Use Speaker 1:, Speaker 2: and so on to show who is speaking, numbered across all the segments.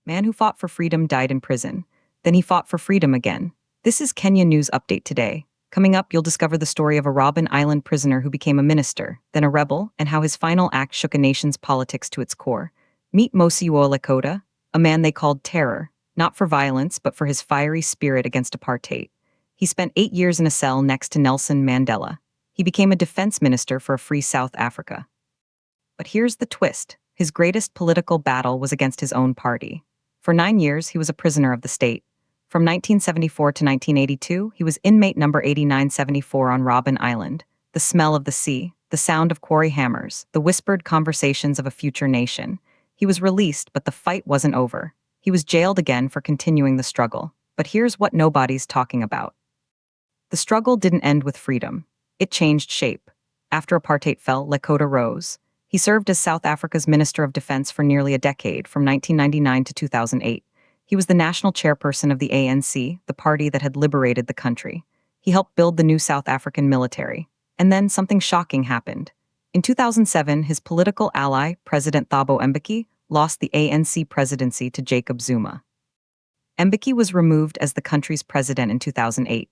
Speaker 1: Man who fought for freedom died in prison. Then he fought for freedom again. This is Kenya News Update today. Coming up, you'll discover the story of a Robben Island prisoner who became a minister, then a rebel, and how his final act shook a nation's politics to its core. Meet Mosiuoa Lekota, a man they called Terror, not for violence, but for his fiery spirit against apartheid. He spent 8 years in a cell next to Nelson Mandela. He became a defense minister for a free South Africa. But here's the twist. His greatest political battle was against his own party. For 9 years, he was a prisoner of the state. From 1974 to 1982, he was inmate number 8974 on Robben Island. The smell of the sea, the sound of quarry hammers, the whispered conversations of a future nation. He was released, but the fight wasn't over. He was jailed again for continuing the struggle. But here's what nobody's talking about. The struggle didn't end with freedom. It changed shape. After apartheid fell, Lekota rose. He served as South Africa's Minister of Defense for nearly a decade, from 1999 to 2008. He was the national chairperson of the ANC, the party that had liberated the country. He helped build the new South African military. And then something shocking happened. In 2007, his political ally, President Thabo Mbeki, lost the ANC presidency to Jacob Zuma. Mbeki was removed as the country's president in 2008.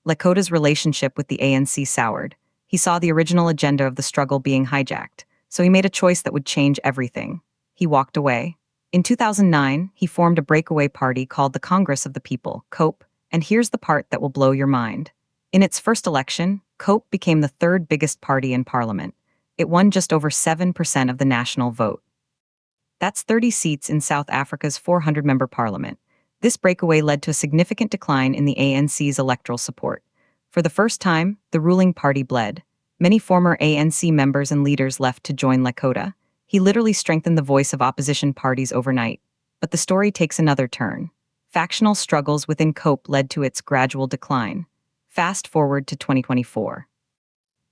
Speaker 1: Lekota's relationship with the ANC soured. He saw the original agenda of the struggle being hijacked, so he made a choice that would change everything. He walked away. In 2009, he formed a breakaway party called the Congress of the People, COPE, and here's the part that will blow your mind. In its first election, COPE became the third biggest party in parliament. It won just over 7% of the national vote. That's 30 seats in South Africa's 400-member parliament. This breakaway led to a significant decline in the ANC's electoral support. For the first time, the ruling party bled. Many former ANC members and leaders left to join Lekota. He literally strengthened the voice of opposition parties overnight. But the story takes another turn. Factional struggles within COPE led to its gradual decline. Fast forward to 2024.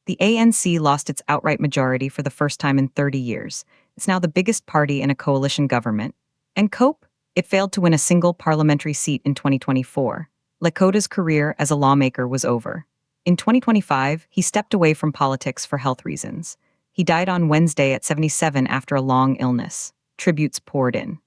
Speaker 1: The ANC lost its outright majority for the first time in 30 years. It's now the biggest party in a coalition government. And COPE? It failed to win a single parliamentary seat in 2024. Lekota's career as a lawmaker was over. In 2025, he stepped away from politics for health reasons. He died on Wednesday at 77 after a long illness. Tributes poured in.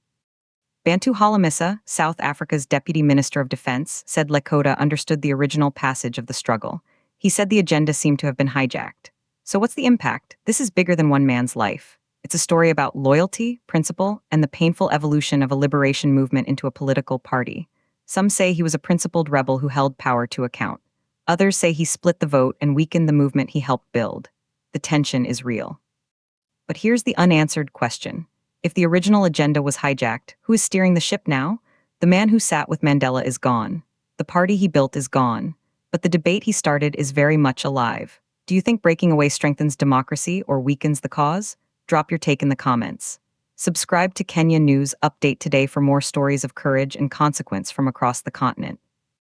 Speaker 1: Bantu Holomisa, South Africa's Deputy Minister of Defense, said Lekota understood the original passage of the struggle. He said the agenda seemed to have been hijacked. So what's the impact? This is bigger than one man's life. It's a story about loyalty, principle, and the painful evolution of a liberation movement into a political party. Some say he was a principled rebel who held power to account. Others say he split the vote and weakened the movement he helped build. The tension is real. But here's the unanswered question. If the original agenda was hijacked, who is steering the ship now? The man who sat with Mandela is gone. The party he built is gone. But the debate he started is very much alive. Do you think breaking away strengthens democracy or weakens the cause? Drop your take in the comments. Subscribe to Kenya News Update today for more stories of courage and consequence from across the continent.